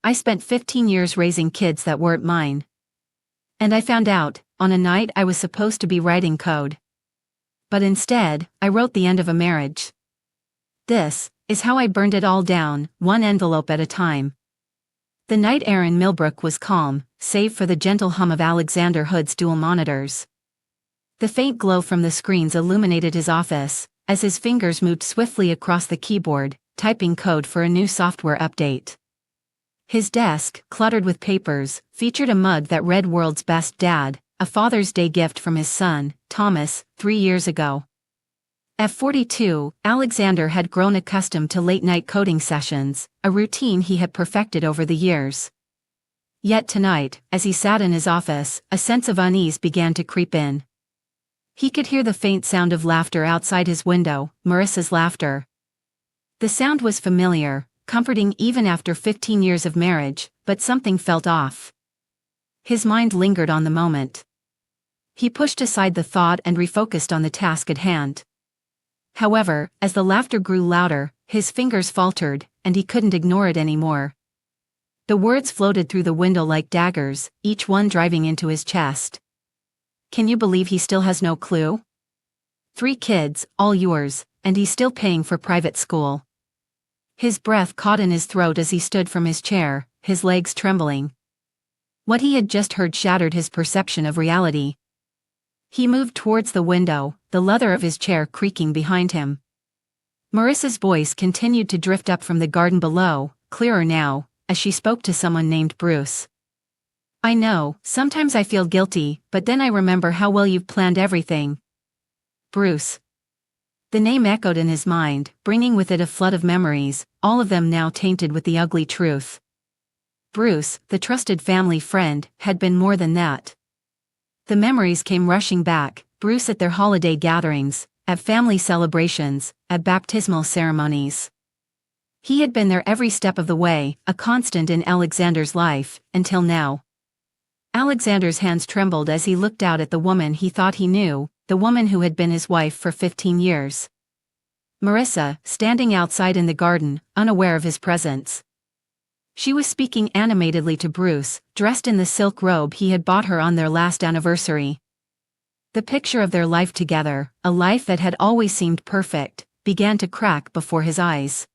I spent 15 years raising kids that weren't mine. And I found out, on a night I was supposed to be writing code. But instead, I wrote the end of a marriage. This is how I burned it all down, one envelope at a time. The night air in Millbrook was calm, save for the gentle hum of Alexander Hood's dual monitors. The faint glow from the screens illuminated his office, as his fingers moved swiftly across the keyboard, typing code for a new software update. His desk, cluttered with papers, featured a mug that read "World's Best Dad," a Father's Day gift from his son, Thomas, 3 years ago. At 42, Alexander had grown accustomed to late-night coding sessions, a routine he had perfected over the years. Yet tonight, as he sat in his office, a sense of unease began to creep in. He could hear the faint sound of laughter outside his window, Marissa's laughter. The sound was familiar, comforting even after 15 years of marriage, but something felt off. His mind lingered on the moment. He pushed aside the thought and refocused on the task at hand. However, as the laughter grew louder, his fingers faltered, and he couldn't ignore it anymore. The words floated through the window like daggers, each one driving into his chest. Can you believe he still has no clue? 3 kids, all yours, and he's still paying for private school. His breath caught in his throat as he stood from his chair, his legs trembling. What he had just heard shattered his perception of reality. He moved towards the window, the leather of his chair creaking behind him. Marissa's voice continued to drift up from the garden below, clearer now, as she spoke to someone named Bruce. I know, sometimes I feel guilty, but then I remember how well you've planned everything. Bruce. The name echoed in his mind, bringing with it a flood of memories, all of them now tainted with the ugly truth. Bruce, the trusted family friend, had been more than that. The memories came rushing back, Bruce at their holiday gatherings, at family celebrations, at baptismal ceremonies. He had been there every step of the way, a constant in Alexander's life, until now. Alexander's hands trembled as he looked out at the woman he thought he knew, the woman who had been his wife for 15 years. Marissa, standing outside in the garden, unaware of his presence. She was speaking animatedly to Bruce, dressed in the silk robe he had bought her on their last anniversary. The picture of their life together, a life that had always seemed perfect, began to crack before his eyes.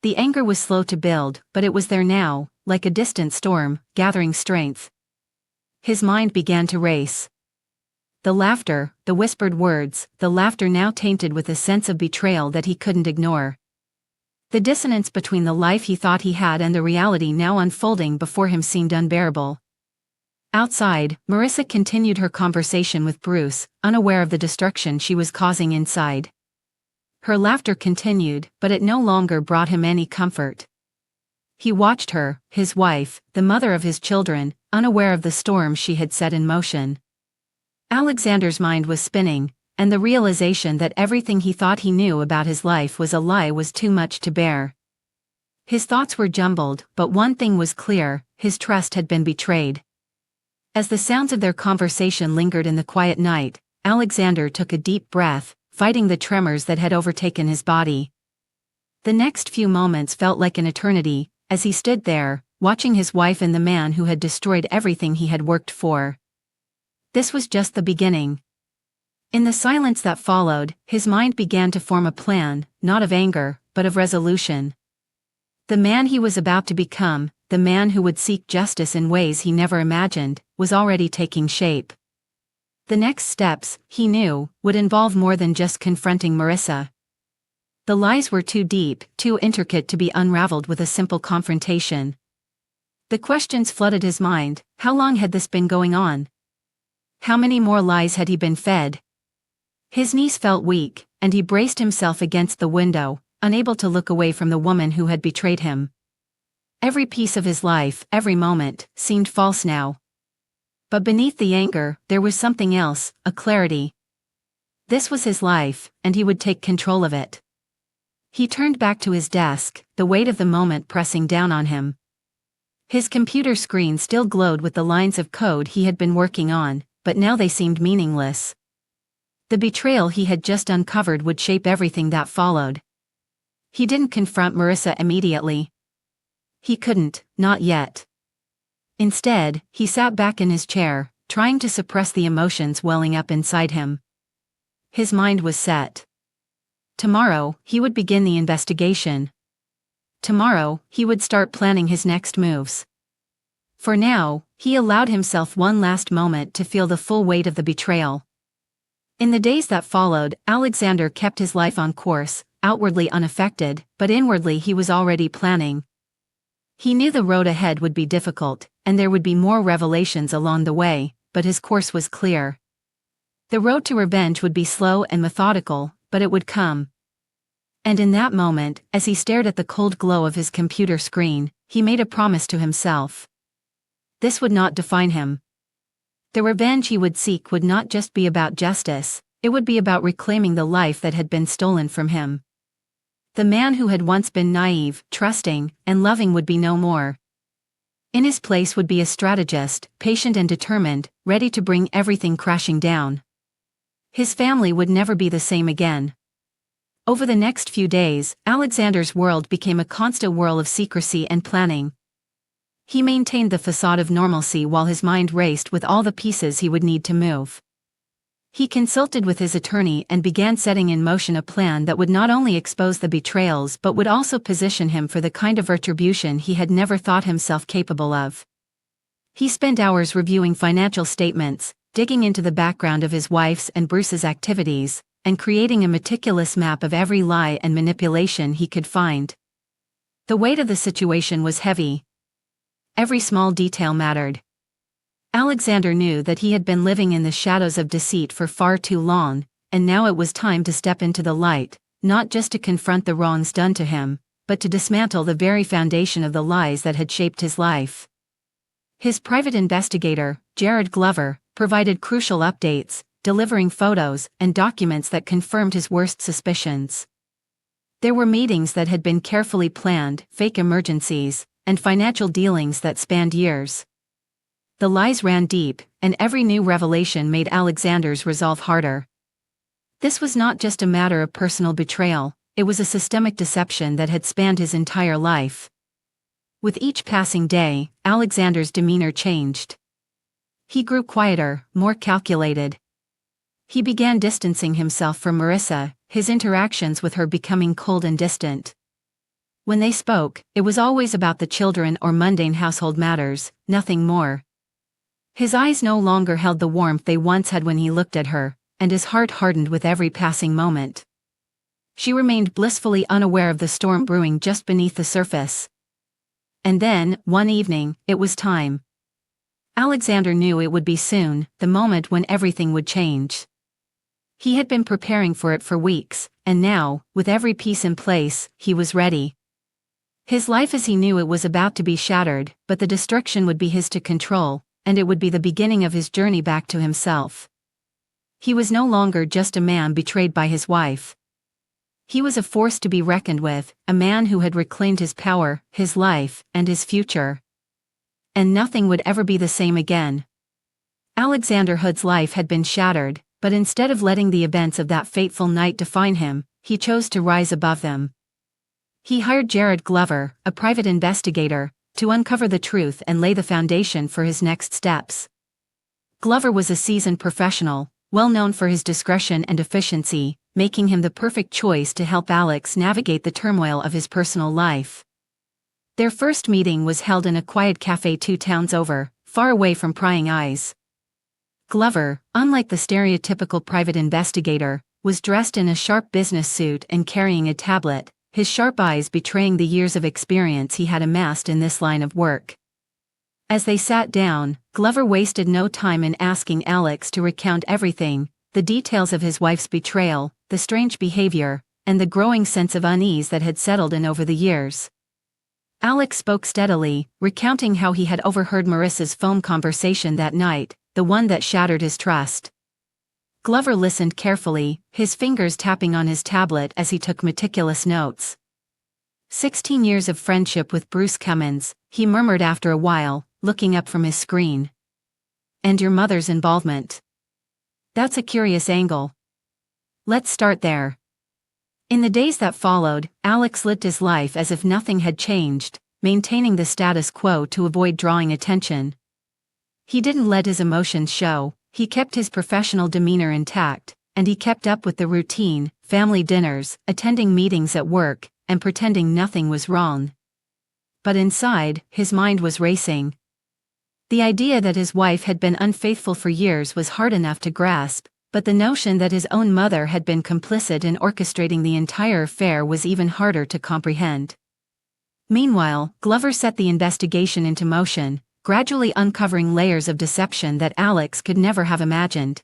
The anger was slow to build, but it was there now, like a distant storm, gathering strength. His mind began to race. The laughter, the whispered words, the laughter now tainted with a sense of betrayal that he couldn't ignore. The dissonance between the life he thought he had and the reality now unfolding before him seemed unbearable. Outside, Marissa continued her conversation with Bruce, unaware of the destruction she was causing inside. Her laughter continued, but it no longer brought him any comfort. He watched her, his wife, the mother of his children, unaware of the storm she had set in motion. Alexander's mind was spinning, and the realization that everything he thought he knew about his life was a lie was too much to bear. His thoughts were jumbled, but one thing was clear, his trust had been betrayed. As the sounds of their conversation lingered in the quiet night, Alexander took a deep breath, fighting the tremors that had overtaken his body. The next few moments felt like an eternity, as he stood there, watching his wife and the man who had destroyed everything he had worked for. This was just the beginning. In the silence that followed, his mind began to form a plan, not of anger, but of resolution. The man he was about to become, the man who would seek justice in ways he never imagined, was already taking shape. The next steps, he knew, would involve more than just confronting Marissa. The lies were too deep, too intricate to be unraveled with a simple confrontation. The questions flooded his mind. How long had this been going on? How many more lies had he been fed? His knees felt weak, and he braced himself against the window, unable to look away from the woman who had betrayed him. Every piece of his life, every moment, seemed false now. But beneath the anger, there was something else, a clarity. This was his life, and he would take control of it. He turned back to his desk, the weight of the moment pressing down on him. His computer screen still glowed with the lines of code he had been working on, but now they seemed meaningless. The betrayal he had just uncovered would shape everything that followed. He didn't confront Marissa immediately. He couldn't, not yet. Instead, he sat back in his chair, trying to suppress the emotions welling up inside him. His mind was set. Tomorrow, he would begin the investigation. Tomorrow, he would start planning his next moves. For now, he allowed himself one last moment to feel the full weight of the betrayal. In the days that followed, Alexander kept his life on course, outwardly unaffected, but inwardly he was already planning. He knew the road ahead would be difficult, and there would be more revelations along the way, but his course was clear. The road to revenge would be slow and methodical, but it would come. And in that moment, as he stared at the cold glow of his computer screen, he made a promise to himself. This would not define him. The revenge he would seek would not just be about justice, it would be about reclaiming the life that had been stolen from him. The man who had once been naive, trusting, and loving would be no more. In his place would be a strategist, patient and determined, ready to bring everything crashing down. His family would never be the same again. Over the next few days, Alexander's world became a constant whirl of secrecy and planning. He maintained the facade of normalcy while his mind raced with all the pieces he would need to move. He consulted with his attorney and began setting in motion a plan that would not only expose the betrayals but would also position him for the kind of retribution he had never thought himself capable of. He spent hours reviewing financial statements, digging into the background of his wife's and Bruce's activities, and creating a meticulous map of every lie and manipulation he could find. The weight of the situation was heavy. Every small detail mattered. Alexander knew that he had been living in the shadows of deceit for far too long, and now it was time to step into the light, not just to confront the wrongs done to him, but to dismantle the very foundation of the lies that had shaped his life. His private investigator, Jared Glover, provided crucial updates, delivering photos and documents that confirmed his worst suspicions. There were meetings that had been carefully planned, fake emergencies, and financial dealings that spanned years. The lies ran deep, and every new revelation made Alexander's resolve harder. This was not just a matter of personal betrayal, it was a systemic deception that had spanned his entire life. With each passing day, Alexander's demeanor changed. He grew quieter, more calculated. He began distancing himself from Marissa, his interactions with her becoming cold and distant. When they spoke, it was always about the children or mundane household matters, nothing more. His eyes no longer held the warmth they once had when he looked at her, and his heart hardened with every passing moment. She remained blissfully unaware of the storm brewing just beneath the surface. And then, one evening, it was time. Alexander knew it would be soon, the moment when everything would change. He had been preparing for it for weeks, and now, with every piece in place, he was ready. His life as he knew it was about to be shattered, but the destruction would be his to control, and it would be the beginning of his journey back to himself. He was no longer just a man betrayed by his wife. He was a force to be reckoned with, a man who had reclaimed his power, his life, and his future. And nothing would ever be the same again. Alexander Hood's life had been shattered, but instead of letting the events of that fateful night define him, he chose to rise above them. He hired Jared Glover, a private investigator, to uncover the truth and lay the foundation for his next steps. Glover was a seasoned professional, well known for his discretion and efficiency, making him the perfect choice to help Alex navigate the turmoil of his personal life. Their first meeting was held in a quiet cafe 2 towns over, far away from prying eyes. Glover, unlike the stereotypical private investigator, was dressed in a sharp business suit and carrying a tablet, his sharp eyes betraying the years of experience he had amassed in this line of work. As they sat down, Glover wasted no time in asking Alex to recount everything, the details of his wife's betrayal, the strange behavior, and the growing sense of unease that had settled in over the years. Alex spoke steadily, recounting how he had overheard Marissa's phone conversation that night, the one that shattered his trust. Glover listened carefully, his fingers tapping on his tablet as he took meticulous notes. 16 years of friendship with Bruce Cummins, he murmured after a while, looking up from his screen. And your mother's involvement. That's a curious angle. Let's start there. In the days that followed, Alex lived his life as if nothing had changed, maintaining the status quo to avoid drawing attention. He didn't let his emotions show, he kept his professional demeanor intact, and he kept up with the routine, family dinners, attending meetings at work, and pretending nothing was wrong. But inside, his mind was racing. The idea that his wife had been unfaithful for years was hard enough to grasp, but the notion that his own mother had been complicit in orchestrating the entire affair was even harder to comprehend. Meanwhile, Glover set the investigation into motion, gradually uncovering layers of deception that Alex could never have imagined.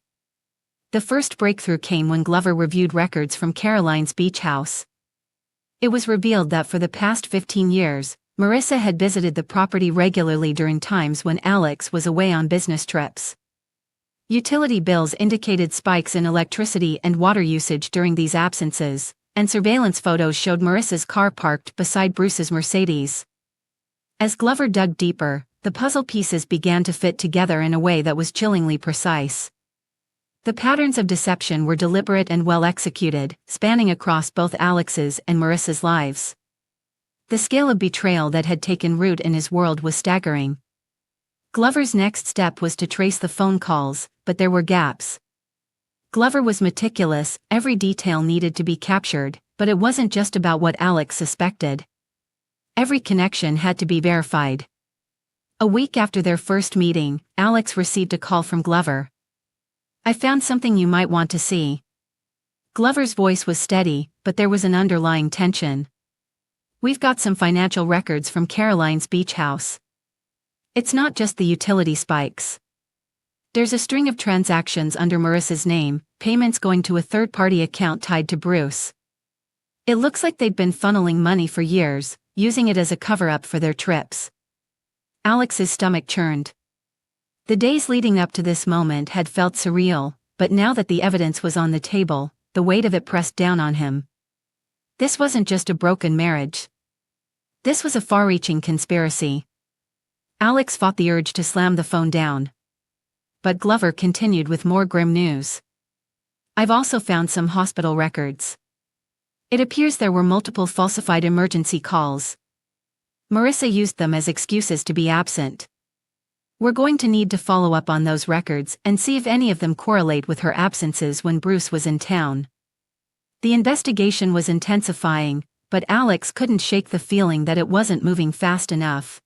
The first breakthrough came when Glover reviewed records from Caroline's beach house. It was revealed that for the past 15 years, Marissa had visited the property regularly during times when Alex was away on business trips. Utility bills indicated spikes in electricity and water usage during these absences, and surveillance photos showed Marissa's car parked beside Bruce's Mercedes. As Glover dug deeper, the puzzle pieces began to fit together in a way that was chillingly precise. The patterns of deception were deliberate and well executed, spanning across both Alex's and Marissa's lives. The scale of betrayal that had taken root in his world was staggering. Glover's next step was to trace the phone calls, but there were gaps. Glover was meticulous, every detail needed to be captured, but it wasn't just about what Alex suspected. Every connection had to be verified. A week after their first meeting, Alex received a call from Glover. "I found something you might want to see." Glover's voice was steady, but there was an underlying tension. "We've got some financial records from Caroline's beach house. It's not just the utility spikes. There's a string of transactions under Marissa's name, payments going to a third-party account tied to Bruce. It looks like they've been funneling money for years, using it as a cover-up for their trips." Alex's stomach churned. The days leading up to this moment had felt surreal, but now that the evidence was on the table, the weight of it pressed down on him. This wasn't just a broken marriage. This was a far-reaching conspiracy. Alex fought the urge to slam the phone down. But Glover continued with more grim news. "I've also found some hospital records. It appears there were multiple falsified emergency calls. Marissa used them as excuses to be absent. We're going to need to follow up on those records and see if any of them correlate with her absences when Bruce was in town." The investigation was intensifying, but Alex couldn't shake the feeling that it wasn't moving fast enough.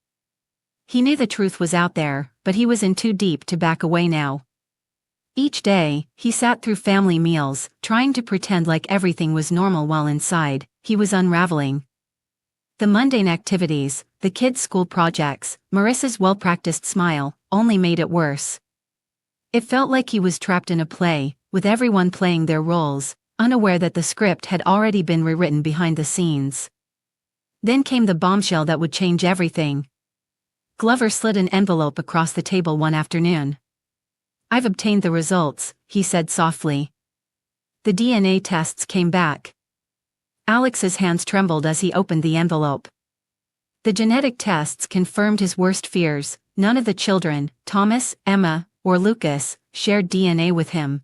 He knew the truth was out there, but he was in too deep to back away now. Each day, he sat through family meals, trying to pretend like everything was normal while inside, he was unraveling. The mundane activities, the kids' school projects, Marissa's well-practiced smile, only made it worse. It felt like he was trapped in a play, with everyone playing their roles, unaware that the script had already been rewritten behind the scenes. Then came the bombshell that would change everything. Glover slid an envelope across the table one afternoon. "I've obtained the results," he said softly. The DNA tests came back. Alex's hands trembled as he opened the envelope. The genetic tests confirmed his worst fears. None of the children, Thomas, Emma, or Lucas, shared DNA with him.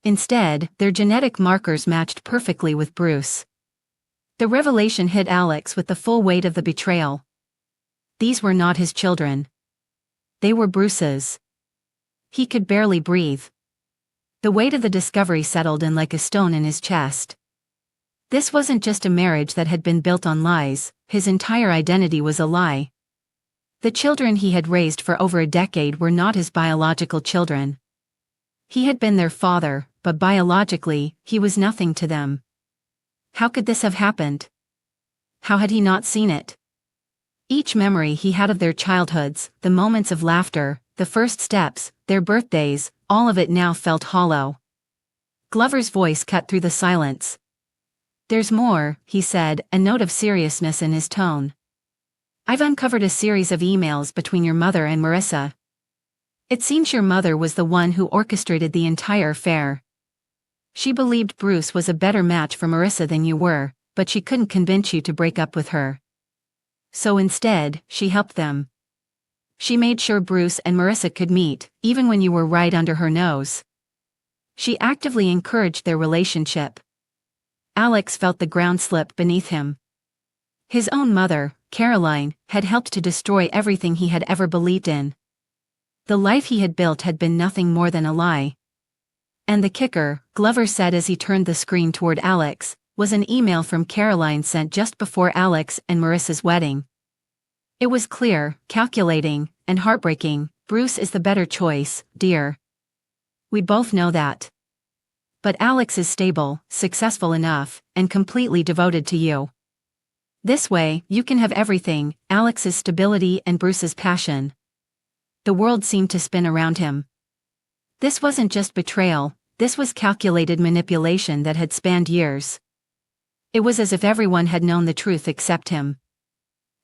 Instead, their genetic markers matched perfectly with Bruce. The revelation hit Alex with the full weight of the betrayal. These were not his children. They were Bruce's. He could barely breathe. The weight of the discovery settled in like a stone in his chest. This wasn't just a marriage that had been built on lies, his entire identity was a lie. The children he had raised for over a decade were not his biological children. He had been their father, but biologically, he was nothing to them. How could this have happened? How had he not seen it? Each memory he had of their childhoods, the moments of laughter, the first steps, their birthdays, all of it now felt hollow. Glover's voice cut through the silence. "There's more," he said, a note of seriousness in his tone. "I've uncovered a series of emails between your mother and Marissa. It seems your mother was the one who orchestrated the entire affair. She believed Bruce was a better match for Marissa than you were, but she couldn't convince you to break up with her. So instead, she helped them. She made sure Bruce and Marissa could meet, even when you were right under her nose. She actively encouraged their relationship." Alex felt the ground slip beneath him. His own mother, Caroline, had helped to destroy everything he had ever believed in. The life he had built had been nothing more than a lie. And the kicker, Glover said as he turned the screen toward Alex, was an email from Caroline sent just before Alex and Marissa's wedding. It was clear, calculating, and heartbreaking. Bruce is the better choice, dear. We both know that. But Alex is stable, successful enough, and completely devoted to you. This way, you can have everything, Alex's stability and Bruce's passion. The world seemed to spin around him. This wasn't just betrayal, this was calculated manipulation that had spanned years. It was as if everyone had known the truth except him.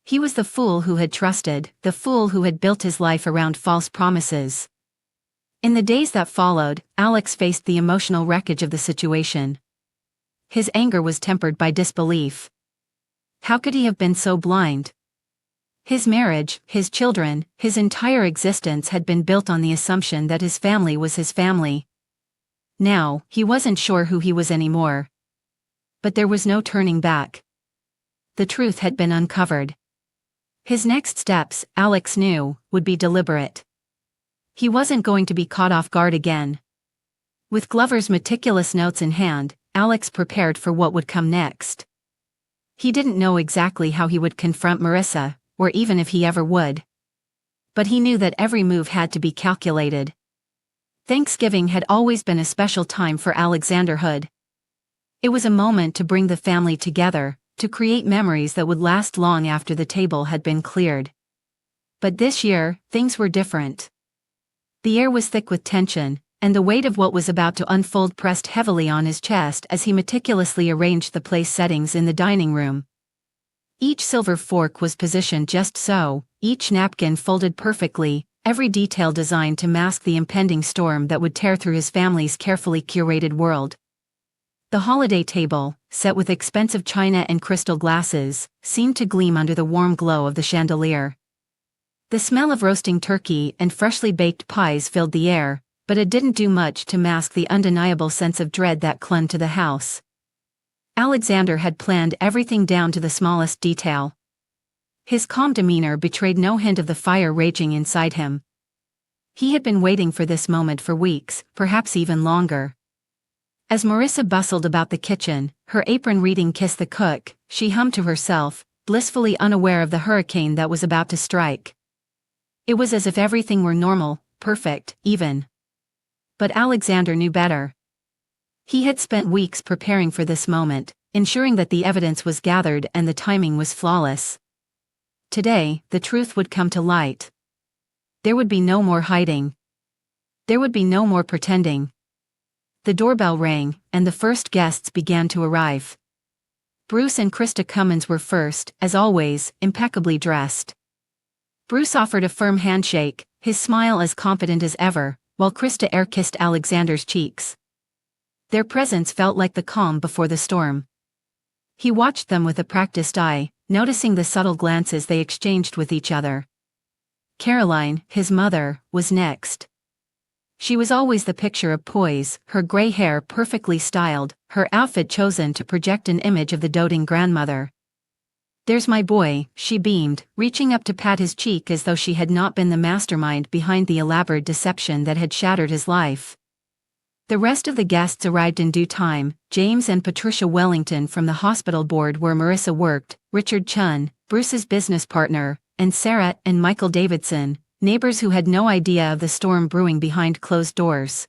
He was the fool who had trusted, the fool who had built his life around false promises. In the days that followed, Alex faced the emotional wreckage of the situation. His anger was tempered by disbelief. How could he have been so blind? His marriage, his children, his entire existence had been built on the assumption that his family was his family. Now, he wasn't sure who he was anymore. But there was no turning back. The truth had been uncovered. His next steps, Alex knew, would be deliberate. He wasn't going to be caught off guard again. With Glover's meticulous notes in hand, Alex prepared for what would come next. He didn't know exactly how he would confront Marissa, or even if he ever would. But he knew that every move had to be calculated. Thanksgiving had always been a special time for Alexander Hood. It was a moment to bring the family together, to create memories that would last long after the table had been cleared. But this year, things were different. The air was thick with tension, and the weight of what was about to unfold pressed heavily on his chest as he meticulously arranged the place settings in the dining room. Each silver fork was positioned just so, each napkin folded perfectly, every detail designed to mask the impending storm that would tear through his family's carefully curated world. The holiday table, set with expensive china and crystal glasses, seemed to gleam under the warm glow of the chandelier. The smell of roasting turkey and freshly baked pies filled the air, but it didn't do much to mask the undeniable sense of dread that clung to the house. Alexander had planned everything down to the smallest detail. His calm demeanor betrayed no hint of the fire raging inside him. He had been waiting for this moment for weeks, perhaps even longer. As Marissa bustled about the kitchen, her apron reading "Kiss the Cook," she hummed to herself, blissfully unaware of the hurricane that was about to strike. It was as if everything were normal, perfect, even. But Alexander knew better. He had spent weeks preparing for this moment, ensuring that the evidence was gathered and the timing was flawless. Today, the truth would come to light. There would be no more hiding. There would be no more pretending. The doorbell rang, and the first guests began to arrive. Bruce and Krista Cummins were first, as always, impeccably dressed. Bruce offered a firm handshake, his smile as confident as ever, while Krista air-kissed Alexander's cheeks. Their presence felt like the calm before the storm. He watched them with a practiced eye, noticing the subtle glances they exchanged with each other. Caroline, his mother, was next. She was always the picture of poise, her gray hair perfectly styled, her outfit chosen to project an image of the doting grandmother. "There's my boy," she beamed, reaching up to pat his cheek as though she had not been the mastermind behind the elaborate deception that had shattered his life. The rest of the guests arrived in due time: James and Patricia Wellington from the hospital board where Marissa worked, Richard Chun, Bruce's business partner, and Sarah and Michael Davidson, neighbors who had no idea of the storm brewing behind closed doors.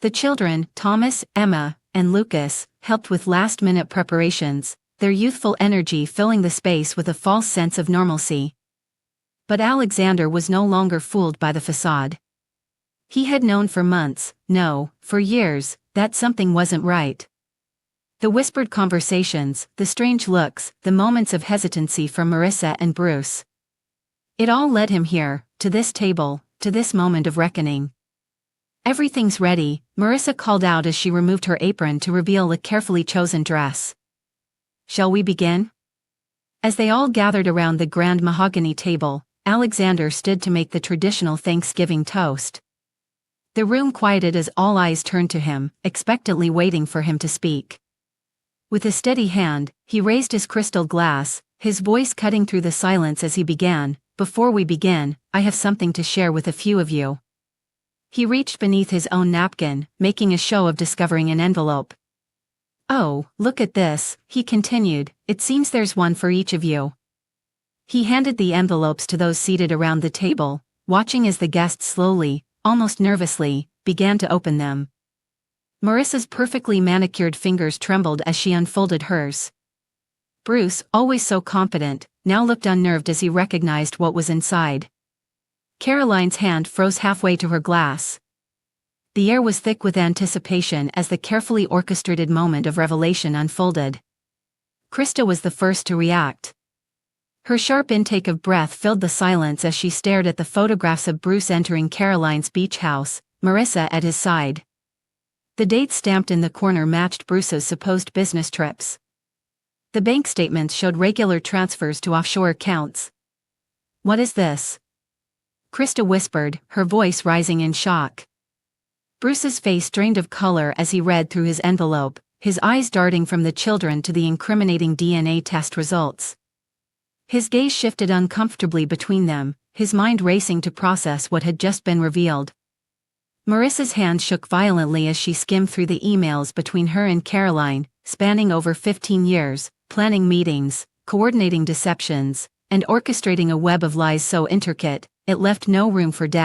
The children, Thomas, Emma, and Lucas, helped with last-minute preparations, their youthful energy filling the space with a false sense of normalcy. But Alexander was no longer fooled by the facade. He had known for months, no, for years, that something wasn't right. The whispered conversations, the strange looks, the moments of hesitancy from Marissa and Bruce. It all led him here, to this table, to this moment of reckoning. "Everything's ready," Marissa called out as she removed her apron to reveal a carefully chosen dress. "Shall we begin?" As they all gathered around the grand mahogany table, Alexander stood to make the traditional Thanksgiving toast. The room quieted as all eyes turned to him, expectantly waiting for him to speak. With a steady hand, he raised his crystal glass, his voice cutting through the silence as he began. Before we begin, I have something to share with a few of you. He reached beneath his own napkin, making a show of discovering an envelope. Oh, look at this, he continued, it seems there's one for each of you. He handed the envelopes to those seated around the table, watching as the guests slowly, almost nervously, began to open them. Marissa's perfectly manicured fingers trembled as she unfolded hers. Bruce, always so confident, now looked unnerved as he recognized what was inside. Caroline's hand froze halfway to her glass. The air was thick with anticipation as the carefully orchestrated moment of revelation unfolded. Krista was the first to react. Her sharp intake of breath filled the silence as she stared at the photographs of Bruce entering Caroline's beach house, Marissa at his side. The dates stamped in the corner matched Bruce's supposed business trips. The bank statements showed regular transfers to offshore accounts. What is this? Krista whispered, her voice rising in shock. Bruce's face drained of color as he read through his envelope, his eyes darting from the children to the incriminating DNA test results. His gaze shifted uncomfortably between them, his mind racing to process what had just been revealed. Marissa's hand shook violently as she skimmed through the emails between her and Caroline, spanning over 15 years, planning meetings, coordinating deceptions, and orchestrating a web of lies so intricate, it left no room for doubt.